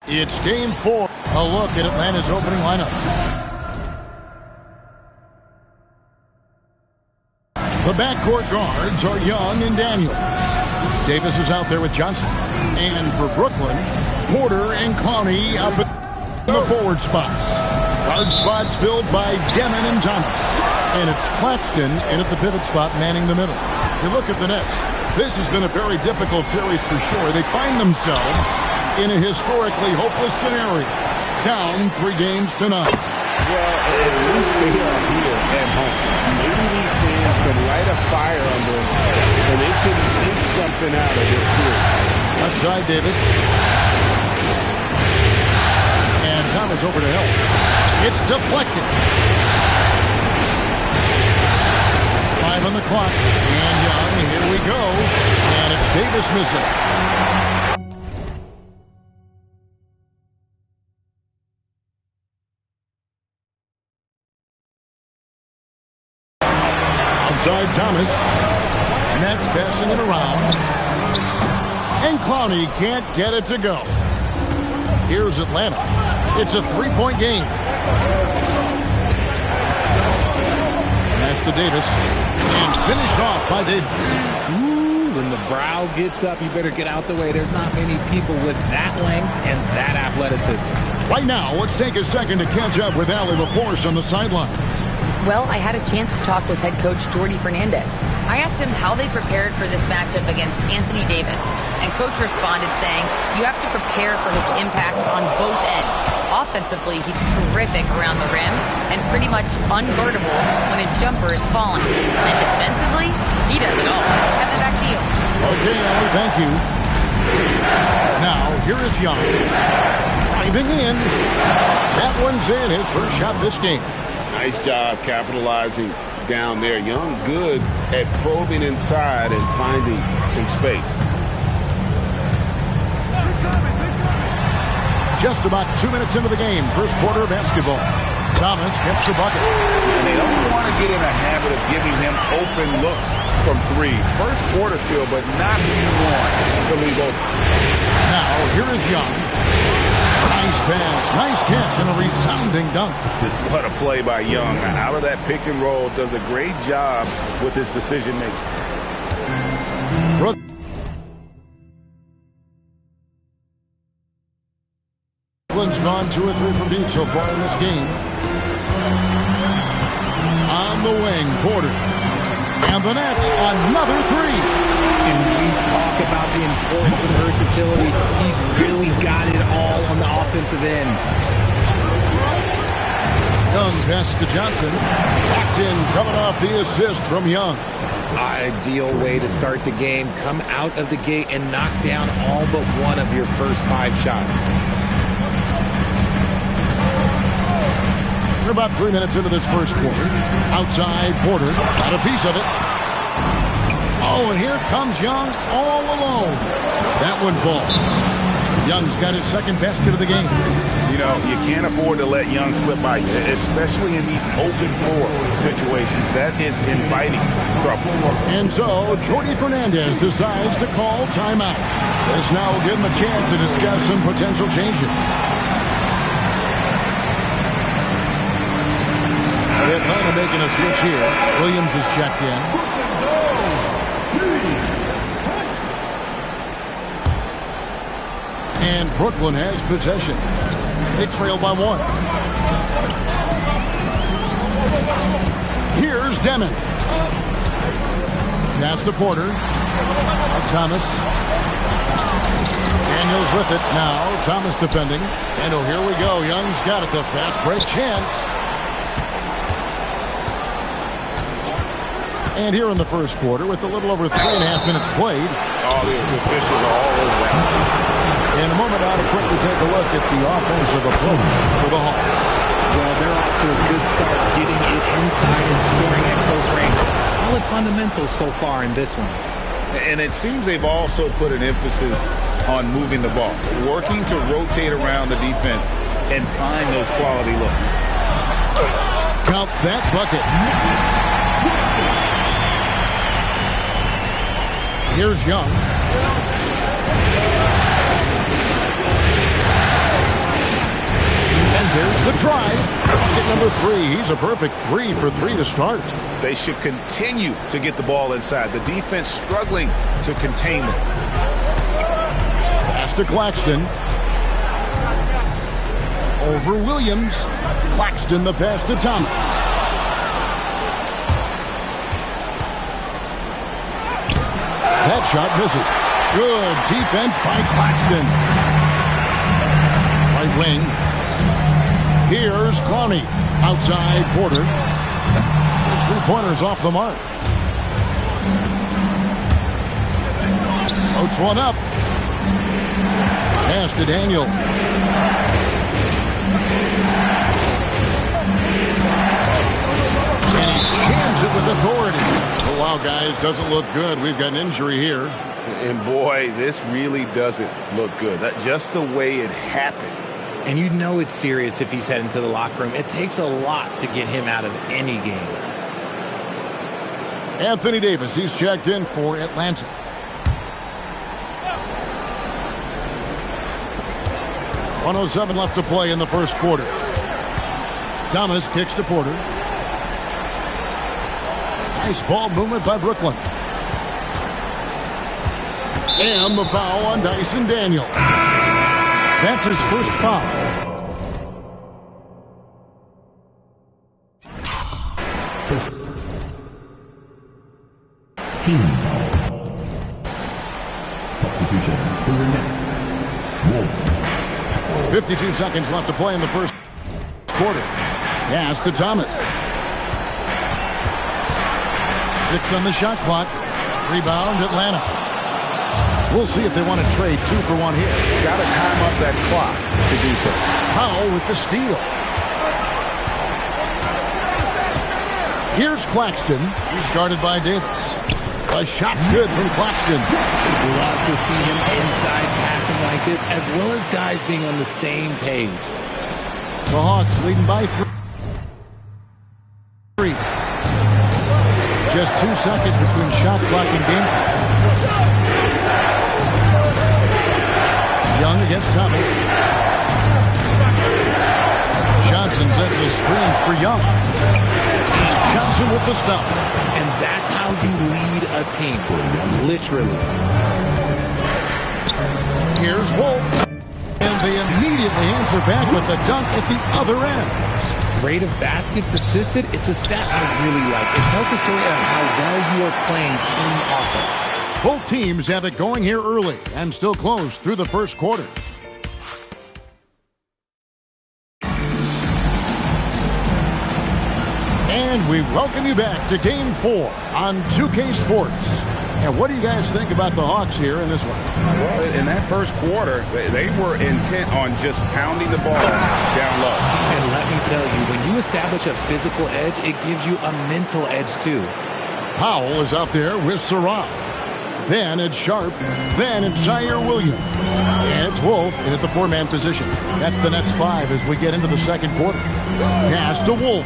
It's game 4. A look at Atlanta's opening lineup. The backcourt guards are Young and Daniel. Davis is out there with Johnson. And for Brooklyn, Porter and Clowney up in the forward spots. Guard spots filled by Demon and Thomas. And it's Claxton in at the pivot spot manning the middle. You look at the Nets. This has been a very difficult series for sure. They find themselves in a historically hopeless scenario. Down 3 games to 9. Well, at least they are here at home. Maybe these fans can light a fire under them, and they can get something out of this series. Left side, Davis. And Thomas over to help. It's deflected. 5 on the clock. And Young, here we go. And it's Davis missing. Outside Thomas. Nets passing it around. And Clowney can't get it to go. Here's Atlanta. It's a 3-point game. Pass to Davis. And finished off by Davis. Ooh, when the brow gets up, you better get out the way. There's not many people with that length and that athleticism. Right now, let's take a second to catch up with Allie LaForce on the sidelines. Well, I had a chance to talk with head coach Jordi Fernandez. I asked him how they prepared for this matchup against Anthony Davis, and coach responded saying, you have to prepare for his impact on both ends. Offensively, he's terrific around the rim and pretty much unguardable when his jumper is falling. And defensively, he does it all. Kevin, back to you. Okay, Allie, thank you. Now, here is Young. Driving in. That one's in, his first shot this game. Nice job capitalizing down there. Young good at probing inside and finding some space. Just about 2 minutes into the game, first quarter of basketball. Thomas gets the bucket. And they don't want to get in a habit of giving him open looks from 3. First quarter still, but not who you want to leave open. Now, here is Young. Nice pass, nice catch, and a resounding dunk. What a play by Young. Out of that pick and roll, does a great job with his decision making. Brooklyn's gone 2 or 3 from deep so far in this game. On the wing, Porter. And the Nets, another 3. And we talk about the importance of versatility. He's really got it all on the offensive end. Young passes to Johnson. Locked in, coming off the assist from Young. Ideal way to start the game. Come out of the gate and knock down all but one of your first 5 shots. We're about 3 minutes into this first quarter. Outside, Porter got a piece of it. Oh, and here comes Young all alone. That one falls. Young's got his second basket of the game. You know, you can't afford to let Young slip by, especially in these open floor situations. That is inviting trouble. And so, Jordi Fernandez decides to call timeout. This now will give him a chance to discuss some potential changes. Atlanta making a switch here. Williams is checked in. And Brooklyn has possession. They trail by 1. Here's Demon. Pass to Porter. Thomas. Daniels with it. Now Thomas defending. And oh, here we go. Young's got it. The fast break chance. And here in the first quarter, with a little over 3.5 minutes played. Oh, the officials are all over that. In a moment, I'll quickly take a look at the offensive approach for the Hawks. Well, they're off to a good start, getting it inside and scoring at close range. Solid fundamentals so far in this one. And it seems they've also put an emphasis on moving the ball, working to rotate around the defense and find those quality looks. Count that bucket. Here's Young. And here's the drive. Bucket number 3. He's a perfect 3 for 3 to start. They should continue to get the ball inside. The defense struggling to contain them. Pass to Claxton. Over Williams. Claxton the pass to Thomas. That shot misses. Good defense by Claxton. Right wing. Here's Clowney. Outside Porter. His 3-pointers off the mark. Floats one up. Pass to Daniel. And he jams it with authority. Oh, wow, guys, doesn't look good. We've got an injury here. And boy, this really doesn't look good. Just the way it happened. And you know it's serious if he's heading to the locker room. It takes a lot to get him out of any game. Anthony Davis, he's checked in for Atlanta. .107 left to play in the first quarter. Thomas kicks to Porter. Nice ball movement by Brooklyn. And the foul on Dyson Daniel. That's his first foul. Team foul. Substitution for the Nets. Wolf. 52 seconds left to play in the first quarter. Pass to Thomas. 6 on the shot clock. Rebound Atlanta. We'll see if they want to trade 2 for 1 here. Got to time up that clock to do so. Powell with the steal. Here's Claxton. He's guarded by Davis. A shot's good from Claxton. Love to see him inside passing like this, as well as guys being on the same page. The Hawks leading by 3. Just 2 seconds between shot clock and game clock. Young against Thomas. Johnson sets the screen for Young. Johnson with the stop. And that's how you lead a team. Literally. Here's Wolf. And they immediately answer back with the dunk at the other end. Rate of baskets assisted, it's a stat I really like. It tells the story of how well you are playing team offense. Both teams have it going here early and still close through the first quarter. And we welcome you back to Game 4 on 2K Sports. And what do you guys think about the Hawks here in this one? Well, in that first quarter, they were intent on just pounding the ball down low. And let me tell you, when you establish a physical edge, it gives you a mental edge too. Powell is out there with Saraf. Then it's Sharp. Then it's Zaire Williams. And it's Wolf in at the 4-man position. That's the Nets 5 as we get into the second quarter. Pass to Wolf.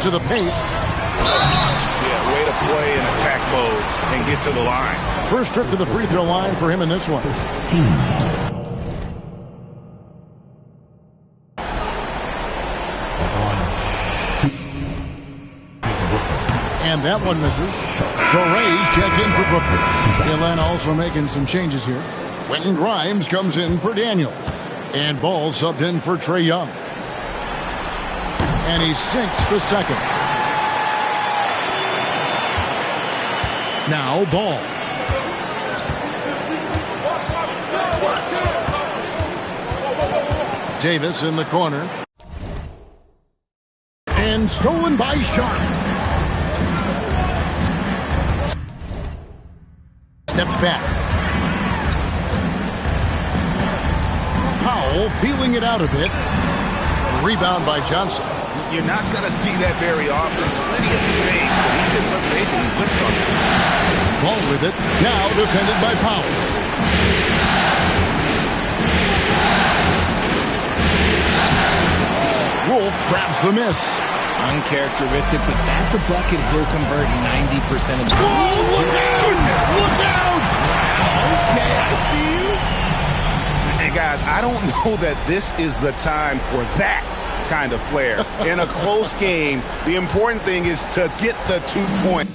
To the paint. Yeah, way to play in attack mode and get to the line. First trip to the free throw line for him in this one. And that one misses. Torres checked in for Brooklyn. Atlanta also making some changes here. Quentin Grimes comes in for Daniel. And Ball subbed in for Trae Young. And he sinks the second. Now Ball. Davis in the corner. And stolen by Sharp. Steps back. Powell feeling it out a bit. Rebound by Johnson. You're not going to see that very often. Plenty of space, but he just was basically with something. Ball with it. Now defended by Powell. Wolf grabs the miss. Uncharacteristic, but that's a bucket he'll convert 90% of the time. Oh, look out! Look out! Okay, I see you. And guys, I I don't know that this is the time for that kind of flair. In a close game, the important thing is to get the 2 points.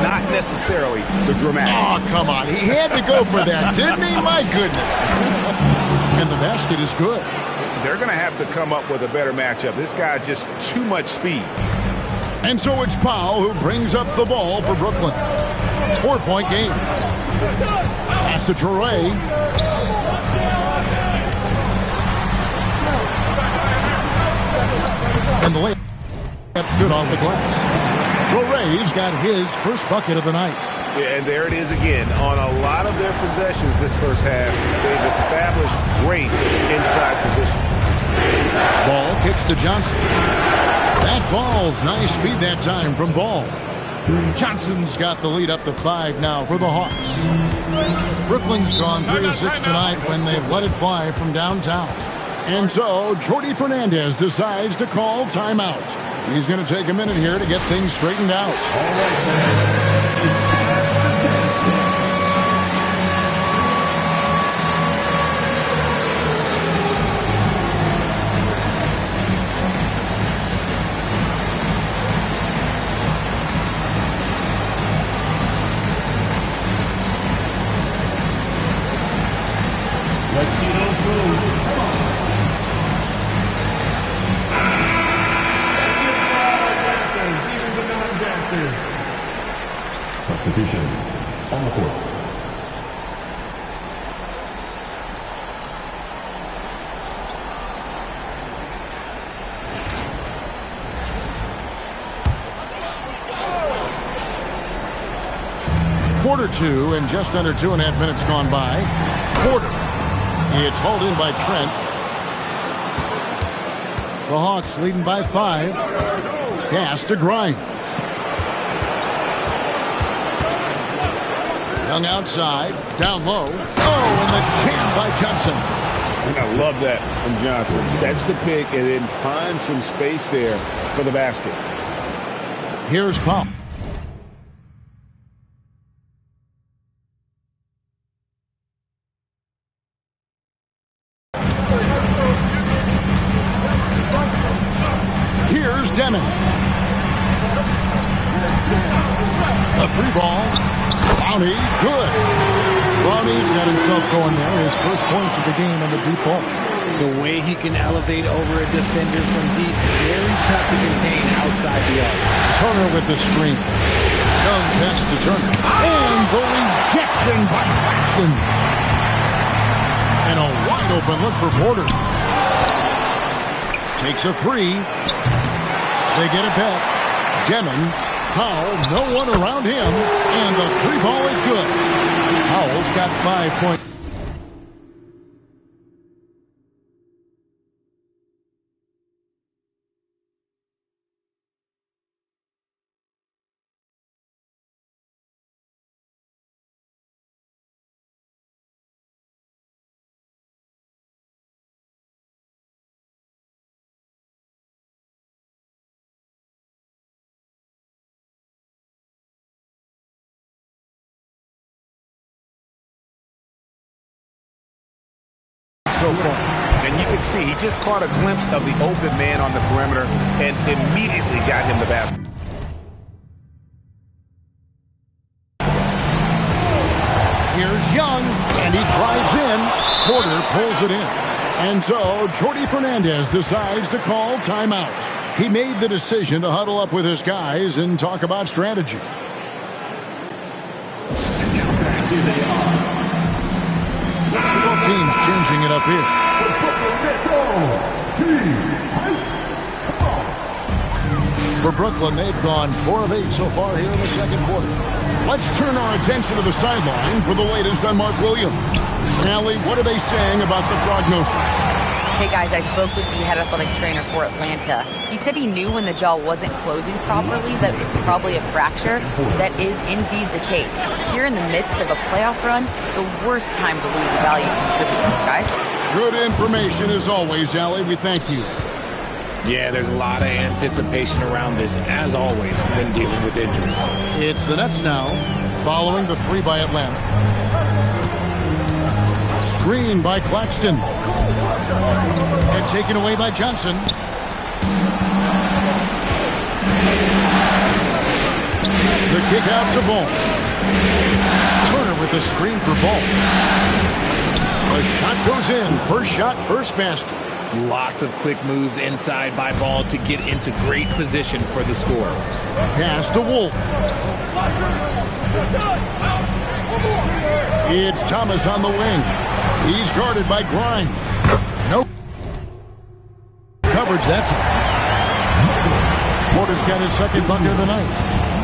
Not necessarily the dramatic. Oh, come on. He had to go for that, didn't he? My goodness. And the basket is good. They're going to have to come up with a better matchup. This guy just too much speed. And so it's Powell who brings up the ball for Brooklyn. 4-point game. Pass to Toure. And the layup's good off the glass. Toure's got his first bucket of the night. Yeah, and there it is again. On a lot of their possessions this first half, they've established great inside position. Ball kicks to Johnson. That falls. Nice feed that time from Ball. Johnson's got the lead up to 5 now for the Hawks. Brooklyn's gone 3 of 6 tonight when they've let it fly from downtown. And so Jordi Fernandez decides to call timeout. He's going to take a minute here to get things straightened out. All right, man. Let's see those moves. Come on. Even the non-dancers. Quarter two and just under 2.5 minutes gone by. Porter. It's hauled in by Trent. The Hawks leading by 5. Pass to Grimes. Young outside, down low. Oh, and the jam by Johnson. And I love that from Johnson. Sets the pick and then finds some space there for the basket. Here's Paul. Here's Deming. A 3-ball. Clowney, good. Clowney's got himself going there. His first points of the game on the deep ball. The way he can elevate over a defender from deep, very tough to contain outside the arc. Turner with the screen. Young pass to Turner. And the rejection by Claxton. And a wide open look for Porter. Takes a 3. They get it back. Deming. Powell, no one around him. And the 3-ball is good. Powell's got 5 points. So far. And you can see he just caught a glimpse of the open man on the perimeter and immediately got him the basket. Here's Young, and he drives in. Porter pulls it in. And so Jordi Fernandez decides to call timeout. He made the decision to huddle up with his guys and talk about strategy. Here they are. Both teams changing it up here. For Brooklyn, they've gone 4 of 8 so far here in the second quarter. Let's turn our attention to the sideline for the latest on Mark Williams. Allie, what are they saying about the prognosis? Hey guys, I spoke with the head athletic trainer for Atlanta. He said he knew when the jaw wasn't closing properly that it was probably a fracture. That is indeed the case. Here in the midst of a playoff run, the worst time to lose a valued contributor, guys. Good information as always, Allie. We thank you. Yeah, there's a lot of anticipation around this, as always, when dealing with injuries. It's the Nets now, following the 3 by Atlanta. Screen by Claxton. And taken away by Johnson. The kick out to Ball. Turner with the screen for Ball. The shot goes in. First shot, first basket. Lots of quick moves inside by Ball to get into great position for the score. Pass to Wolf. It's Thomas on the wing. He's guarded by Grimes. No coverage, that's it. Porter's got his second bucket of the night.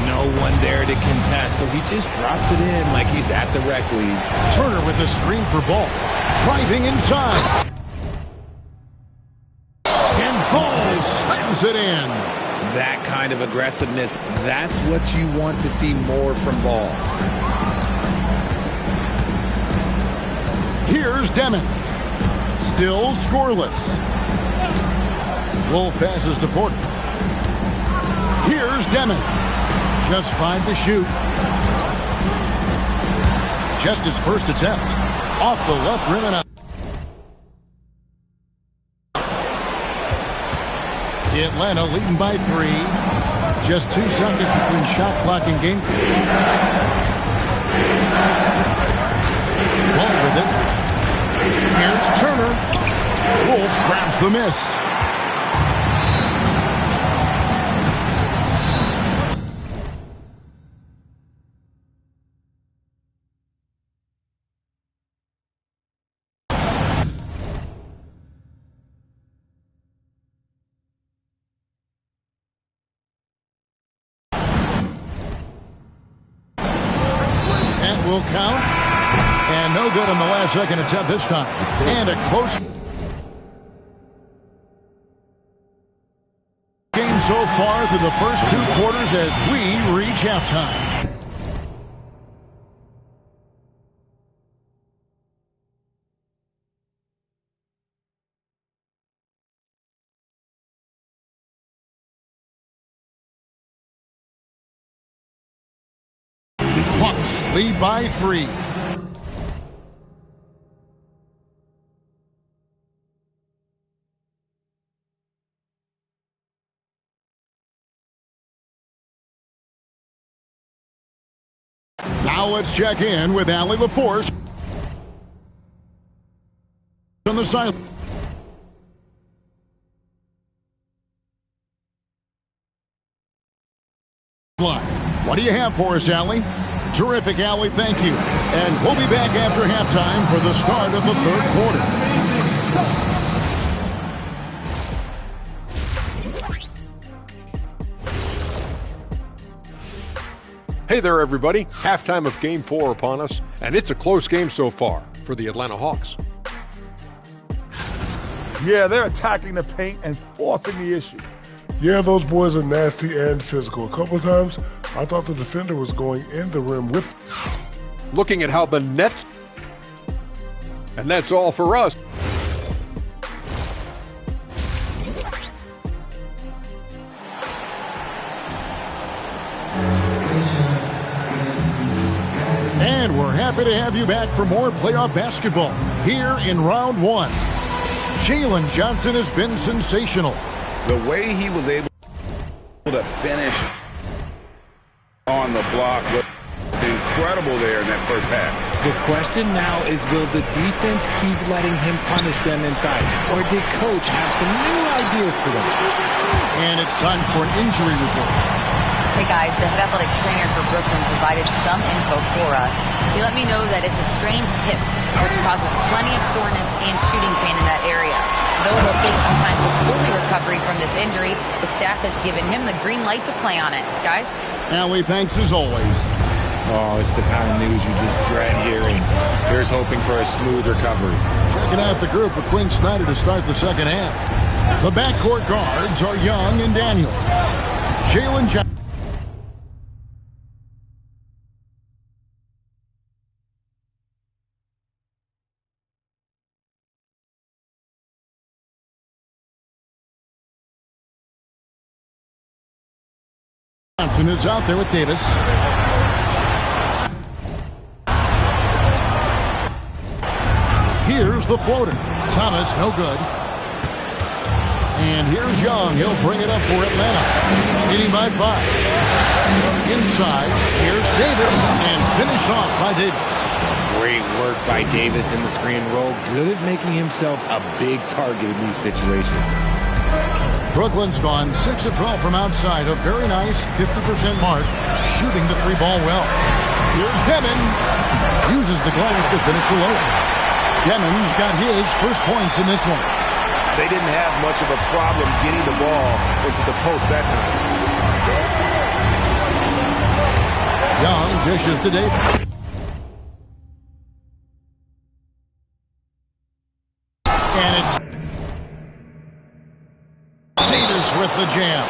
No one there to contest, so he just drops it in like he's at the rec league. Turner with the screen for Ball. Driving inside. And Ball slams it in. That kind of aggressiveness, that's what you want to see more from Ball. Here's Deming. Still scoreless. Wolf passes to Porter. Here's Deming. Just 5 to shoot. Just his first attempt. Off the left rim and out. Atlanta leading by 3. Just 2 seconds between shot clock and game. Ball with it. Here's Turner. Wolf grabs the miss. will count. And no good on the last second attempt this time. And a close game so far through the first 2 quarters as we reach halftime. Hawks lead by 3. Now let's check in with Allie LaForce on the side. What do you have for us, Allie? Terrific, Allie. Thank you. And we'll be back after halftime for the start of the 3rd quarter. Hey there, everybody. Halftime of Game 4 upon us, and it's a close game so far for the Atlanta Hawks. Yeah, they're attacking the paint and forcing the issue. Yeah, those boys are nasty and physical. A couple of times, I thought the defender was going in the rim with. Looking at how the Nets, and that's all for us. And we're happy to have you back for more playoff basketball here in round 1. Jalen Johnson has been sensational. The way he was able to finish on the block was incredible there in that first half. The question now is, will the defense keep letting him punish them inside? Or did Coach have some new ideas for them? And it's time for an injury report. Hey guys, the head athletic trainer for Brooklyn provided some info for us. He let me know that it's a strained hip, which causes plenty of soreness and shooting pain in that area. Though it'll take some time to fully recover from this injury, the staff has given him the green light to play on it. Guys? Allie, thanks as always. Oh, it's the kind of news you just dread hearing. Here's hoping for a smooth recovery. Checking out the group for Quinn Snyder to start the second half. The backcourt guards are Young and Daniels. Jalen Johnson. Johnson is out there with Davis. Here's the floater. Thomas, no good. And here's Young. He'll bring it up for Atlanta. Leading by 5. Inside, here's Davis. And finished off by Davis. Great work by Davis in the screen roll. Good at making himself a big target in these situations. Brooklyn's gone 6 of 12 from outside. A very nice 50% mark. Shooting the 3-ball well. Here's Demon. Uses the glass to finish the load. Demon's got his first points in this one. They didn't have much of a problem getting the ball into the post that time. Young dishes to Davis. And it's Davis with the jam.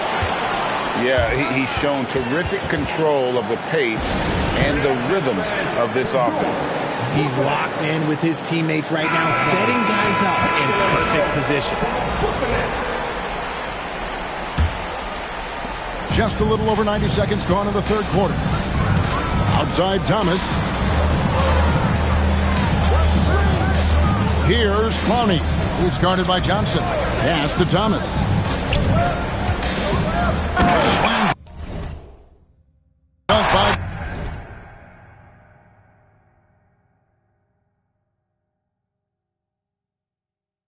Yeah, he's shown terrific control of the pace and the rhythm of this offense. He's locked in with his teammates right now, setting guys up in perfect position. Just a little over 90 seconds gone in the 3rd quarter. Outside Thomas. Here's Clowney. He's guarded by Johnson. Pass to Thomas. Slam dunk by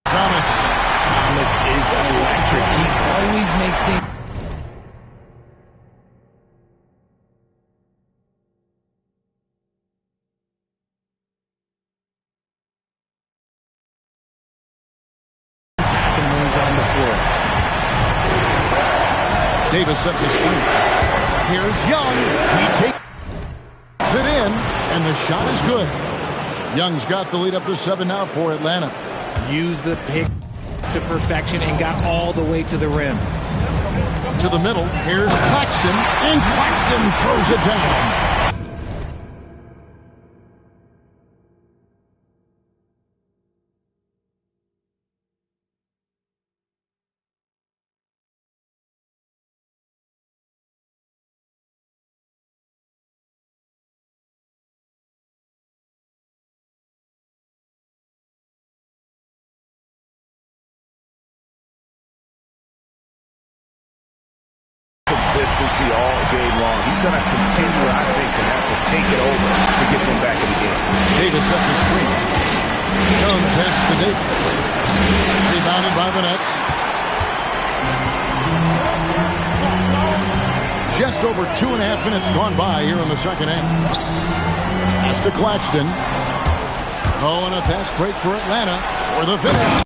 Thomas. Thomas is electric. He always makes things happen when he's on the floor. Davis sets a screen. Here's Young. He takes it in. And the shot is good. Young's got the lead up to 7 now for Atlanta. Used the pick to perfection and got all the way to the rim. To the middle. Here's Claxton. And Claxton throws it down. Consistency all game long. He's going to continue, I think, to have to take it over to get them back in the game. Davis sets a screen. Young pass to Davis. Rebounded by the Nets. Just over 2.5 minutes gone by here in the second half. Pass to Claxton. Oh, and a fast break for Atlanta for the finish.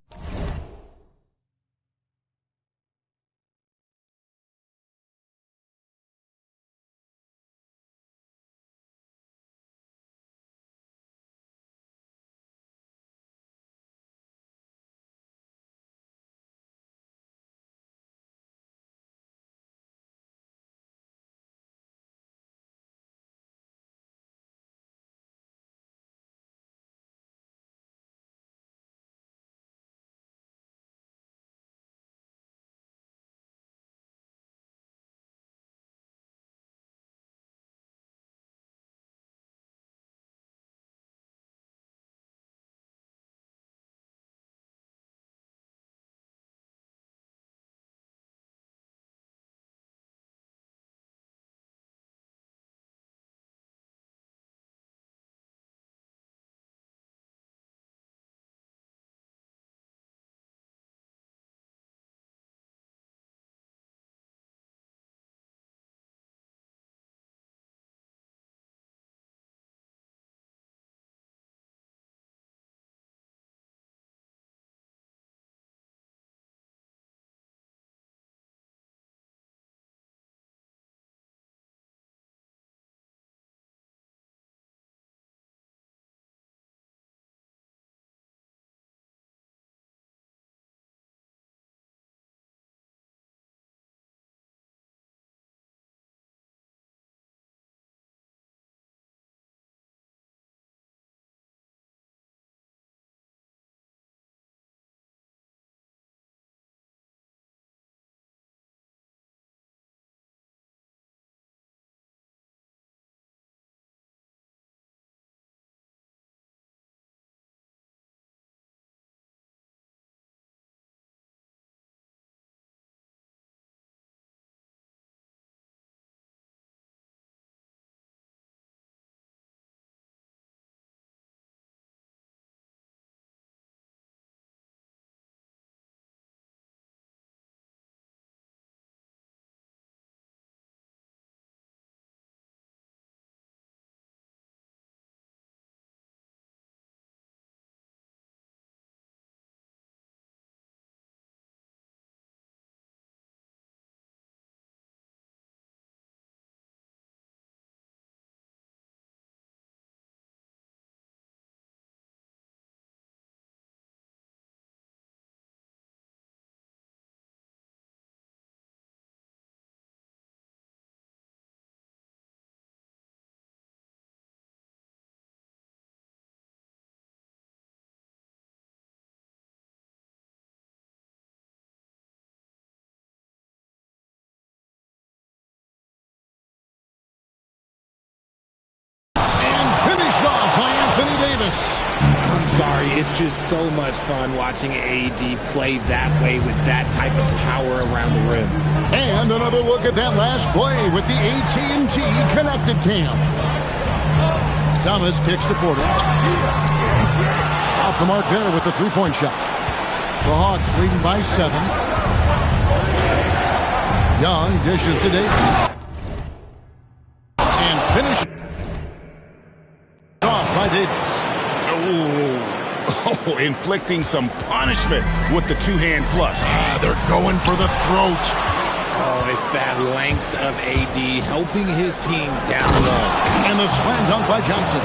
I'm sorry, it's just so much fun watching AD play that way with that type of power around the rim. And another look at that last play with the AT&T Connected Cam. Thomas kicks to Porter. Off the mark there with the three-point shot. The Hawks leading by 7. Young dishes to Davis. And finish off by Davis. Oh, inflicting some punishment with the two-hand flush. They're going for the throat. Oh, it's that length of AD helping his team down low. And the slam dunk by Johnson.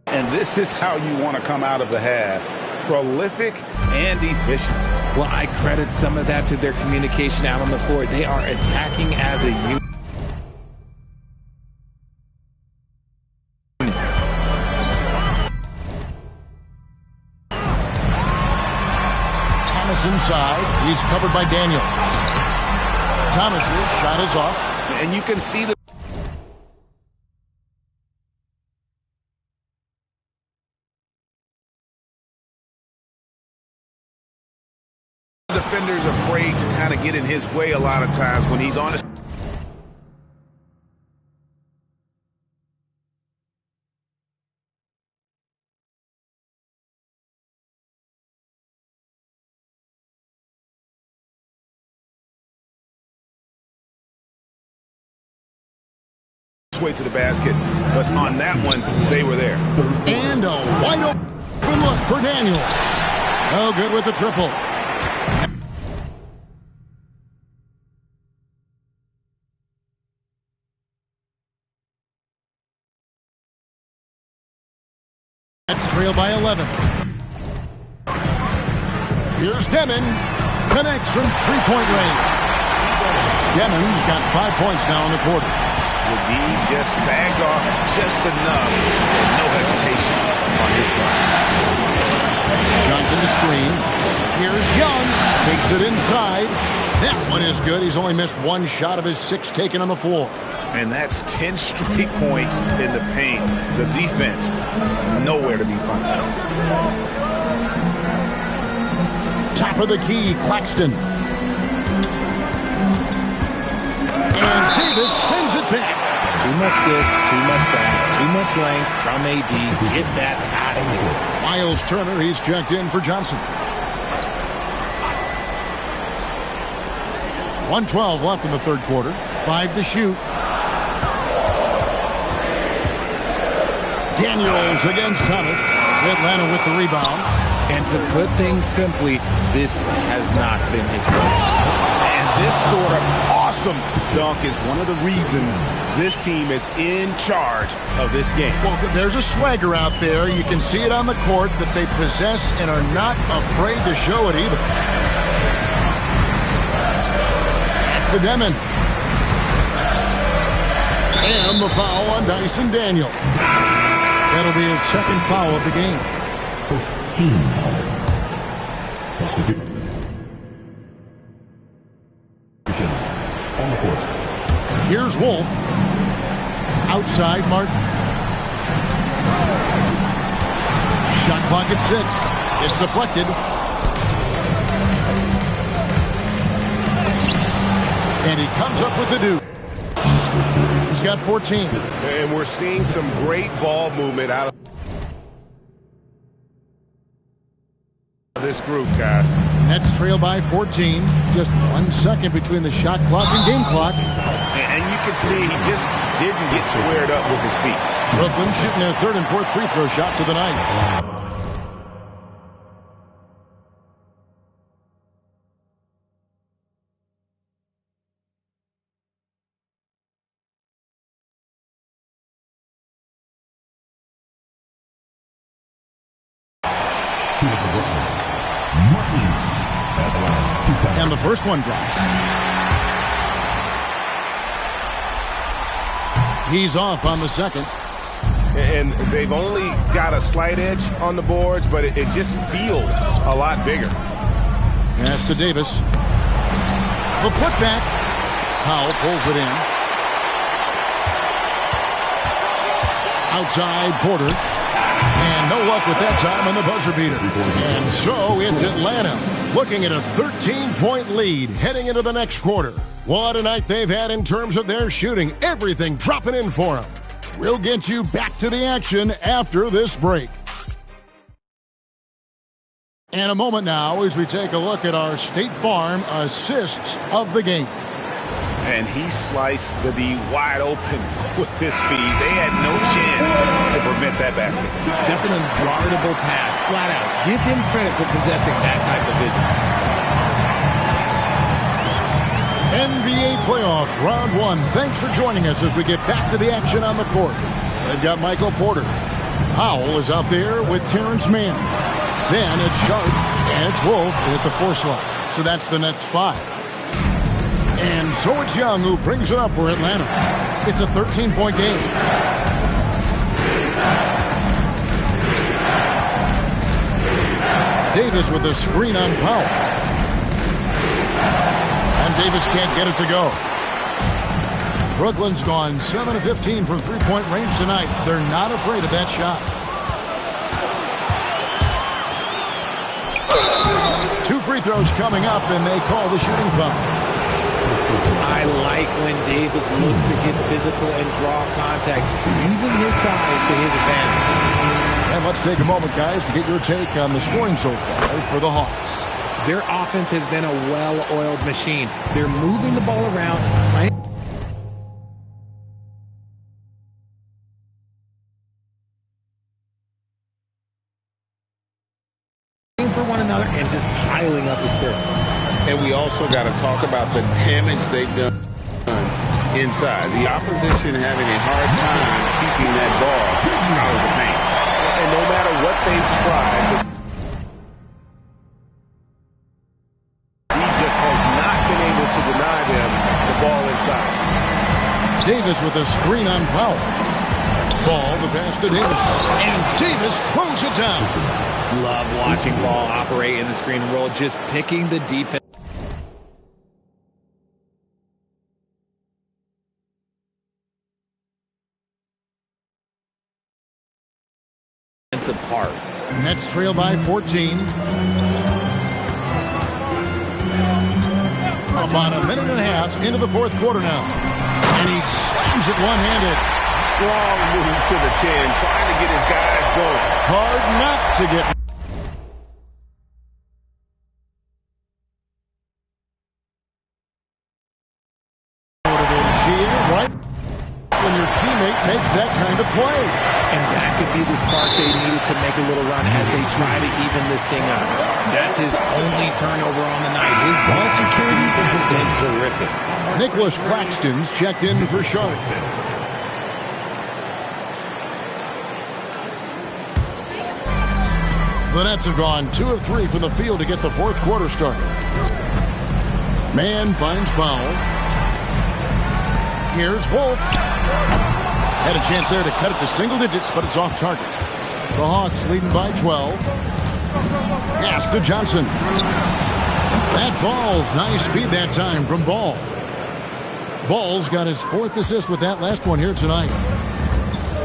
And this is how you want to come out of the half. Prolific and efficient. Well, I credit some of that to their communication out on the floor. They are attacking as a unit. Thomas inside. He's covered by Daniels. Thomas's shot is off. And you can see the defender's afraid to kind of get in his way a lot of times when he's on his. Way to the basket, but on that one, they were there. And a wide open look for Daniel. Oh, good with the triple. That's trailed by 11. Here's Demon. Connects from three-point range. Demon's got 5 points now in the quarter. McGee just sagged off just enough and no hesitation on his part. Johnson to screen. Here's Young. Takes it inside. That one is good. He's only missed one shot of his 6 taken on the floor. And that's 10 straight points in the paint. The defense, nowhere to be found. Top of the key, Claxton. And Davis sends it back. Too much this, too much that, too much length from AD. Get that out of here. Miles Turner, he's checked in for Johnson. 1:12 left in the third quarter. 5 to shoot. Daniels against Thomas. Atlanta with the rebound. And to put things simply, this has not been his role. And this sort of awesome dunk is one of the reasons this team is in charge of this game. Well, there's a swagger out there. You can see it on the court that they possess and are not afraid to show it either. That's the Demon. And the foul on Dyson Daniel. That'll be his second foul of the game. First team foul. Substitute. On the court. Here's Wolf. Outside Martin. Shot clock at 6. It's deflected. And he comes up with the deuce. He's got 14. And we're seeing some great ball movement out of this group, guys. Nets trail by 14. Just 1 second between the shot clock and game clock. And you can see he just didn't get squared up with his feet. Brooklyn shooting their third and fourth free throw shots of the night. And the first one drops. He's off on the second. And they've only got a slight edge on the boards, but it just feels a lot bigger. Pass to Davis. The putback. Powell pulls it in. Outside Porter. And no luck with that time on the buzzer beater. And so it's Atlanta looking at a 13-point lead heading into the next quarter. What a night they've had in terms of their shooting. Everything dropping in for them. We'll get you back to the action after this break. And a moment now as we take a look at our State Farm assists of the game. And he sliced the D wide open with his feet. They had no chance to prevent that basket. That's an unguardable pass, flat out. Give him credit for possessing that type of vision. NBA playoffs, round one. Thanks for joining us as we get back to the action on the court. They've got Michael Porter. Howell is out there with Terrence Mann. Then it's Sharp and it's Wolf at the 4 slot. So that's the Nets 5. And so it's Young who brings it up for Atlanta. It's a 13-point game. Davis with a screen on Powell. And Davis can't get it to go. Brooklyn's gone 7 of 15 from three-point range tonight. They're not afraid of that shot. 2 free throws coming up, and they call the shooting foul. I like when Davis looks to get physical and draw contact, using his size to his advantage. And let's take a moment, guys, to get your take on the scoring so far for the Hawks. Their offense has been a well-oiled machine. They're moving the ball around, playing for one another and just piling up assists. And we also got to talk about the damage they've done inside. The opposition having a hard time keeping that ball out of the paint. And no matter what they've tried, he just has not been able to deny them the ball inside. Davis with a screen on Powell. Ball, the pass to Davis. And Davis throws it down. Love watching ball operate in the screen and roll, just picking the defense apart. Nets trail by 14. About a minute and a half into the fourth quarter now. And he slams it one-handed. Strong move to the 10, trying to get his guys going. Hard not to get. Right when your teammate makes that kind of play. And that could be the spark they needed to make a little run as they try to even this thing out. That's his only turnover on the night. His ball security has been terrific. Nicholas Claxton's checked in for Sharp. The Nets have gone 2 of 3 from the field to get the fourth quarter started. Mann finds Powell. Here's Wolf. Had a chance there to cut it to single digits, but it's off target. The Hawks leading by 12. Pass to Johnson. That falls. Nice feed that time from Ball. Ball's got his 4th assist with that last one here tonight.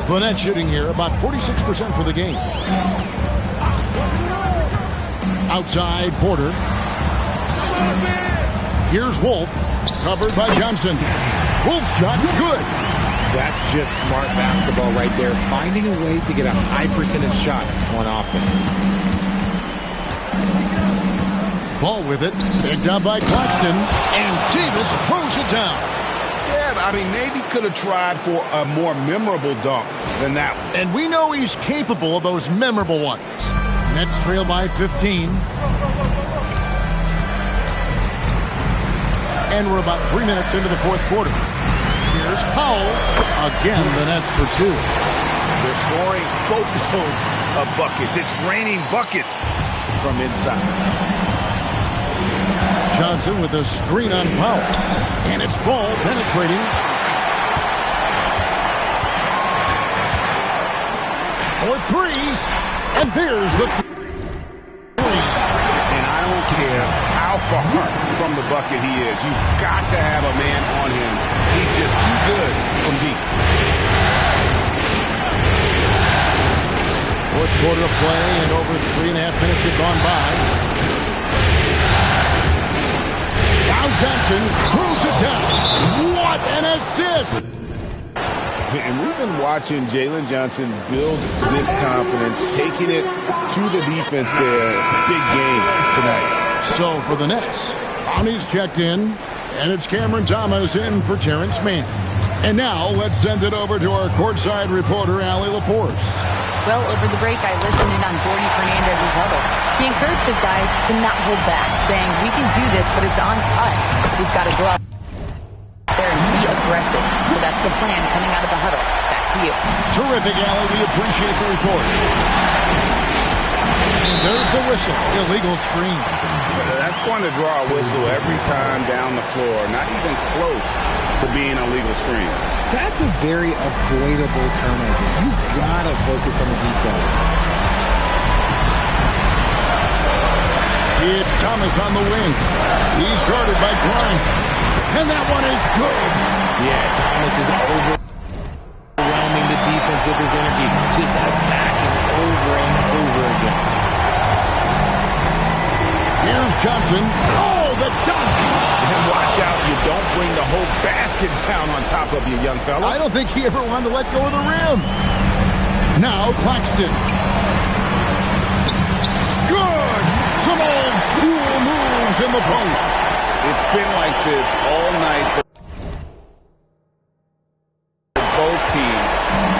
The Nets shooting here about 46% for the game. Outside Porter. Here's Wolf. Covered by Johnson. Wolf shot's good. That's just smart basketball right there. Finding a way to get a high percentage shot on offense. Ball with it. Picked up by Claxton. And Davis throws it down. Yeah, I mean, maybe could have tried for a more memorable dunk than that one. And we know he's capable of those memorable ones. Nets trail by 15. And we're about 3 minutes into the fourth quarter. Here's Powell. Again, the Nets for 2. They're scoring boatloads of buckets. It's raining buckets from inside. Johnson with a screen on Powell. And it's Ball penetrating. For 3. And there's the 3. And I don't care how far from the bucket he is. You've got to have a man on him. He's just too good from deep. Fourth quarter of play, and over 3.5 minutes have gone by. Now Johnson throws it down. What an assist! And we've been watching Jalen Johnson build this confidence, taking it to the defense there. Big game tonight. So for the Nets, Bonnie's checked in, and it's Cameron Thomas in for Terrence Mann. And now let's send it over to our courtside reporter, Allie LaForce. Well, over the break, I listened in on Jordy Fernandez's huddle. He encouraged his guys to not hold back, saying, we can do this, but it's on us. We've got to go out. there and be aggressive. So that's the plan coming out of the huddle. Back to you. Terrific, Allie. We appreciate the report. And there's the whistle. Illegal screen. That's going to draw a whistle every time down the floor. Not even close to being a legal screen. That's a very avoidable turnover. You gotta focus on the details. It's Thomas on the wing. He's guarded by Grimes. And that one is good. Yeah, Thomas is overwhelming the defense with his energy. Just attacking over and over again. Here's Johnson. Oh, the dunk. And watch out, you don't bring the whole basket down on top of you, young fella. I don't think he ever wanted to let go of the rim. Now Claxton. Good. Some old school moves in the post. It's been like this all night for both teams.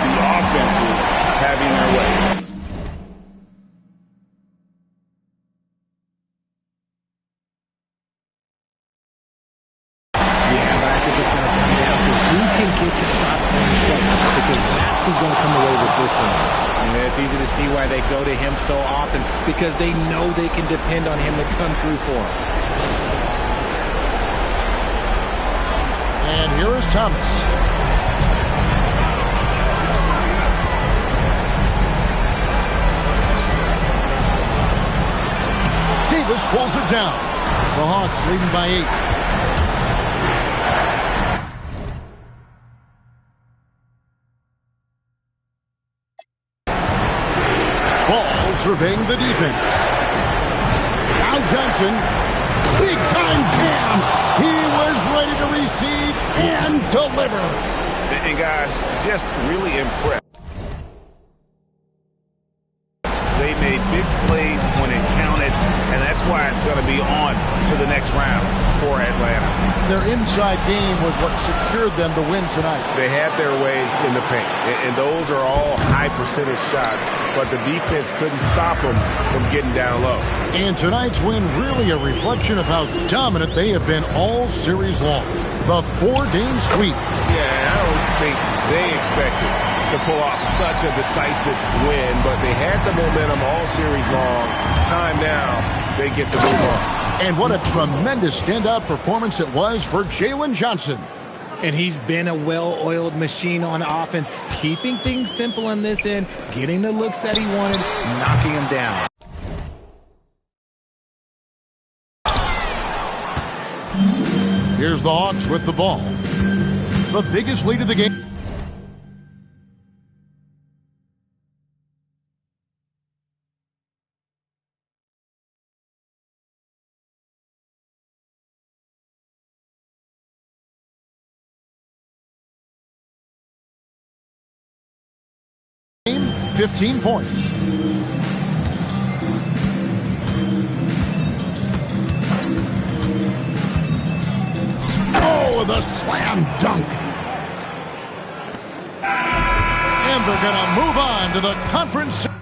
The offenses having their way. Get the stop and stretch, because that's who's going to come away with this one. And it's easy to see why they go to him so often, because they know they can depend on him to come through for them. And here is Thomas. Davis pulls it down. The Hawks leading by 8. Surveying the defense. Now Johnson, big time jam. He was ready to receive and deliver. And guys, just really impressed. They made big plays when it counted, and that's why it's going to be on to the next round for Atlanta. Their inside game was what secured them to win tonight. They had their way in the paint, and those are all high percentage shots, but the defense couldn't stop them from getting down low. And tonight's win really a reflection of how dominant they have been all series long. The 4-game sweep. Yeah, I don't think they expected to pull off such a decisive win, but they had the momentum all series long. Time now, they get to move on. And what a tremendous standout performance it was for Jalen Johnson. And he's been a well-oiled machine on offense, keeping things simple on this end, getting the looks that he wanted, knocking him down. Here's the Hawks with the ball. The biggest lead of the game. Game, 15 points. Oh, the slam dunk. And they're going to move on to the conference.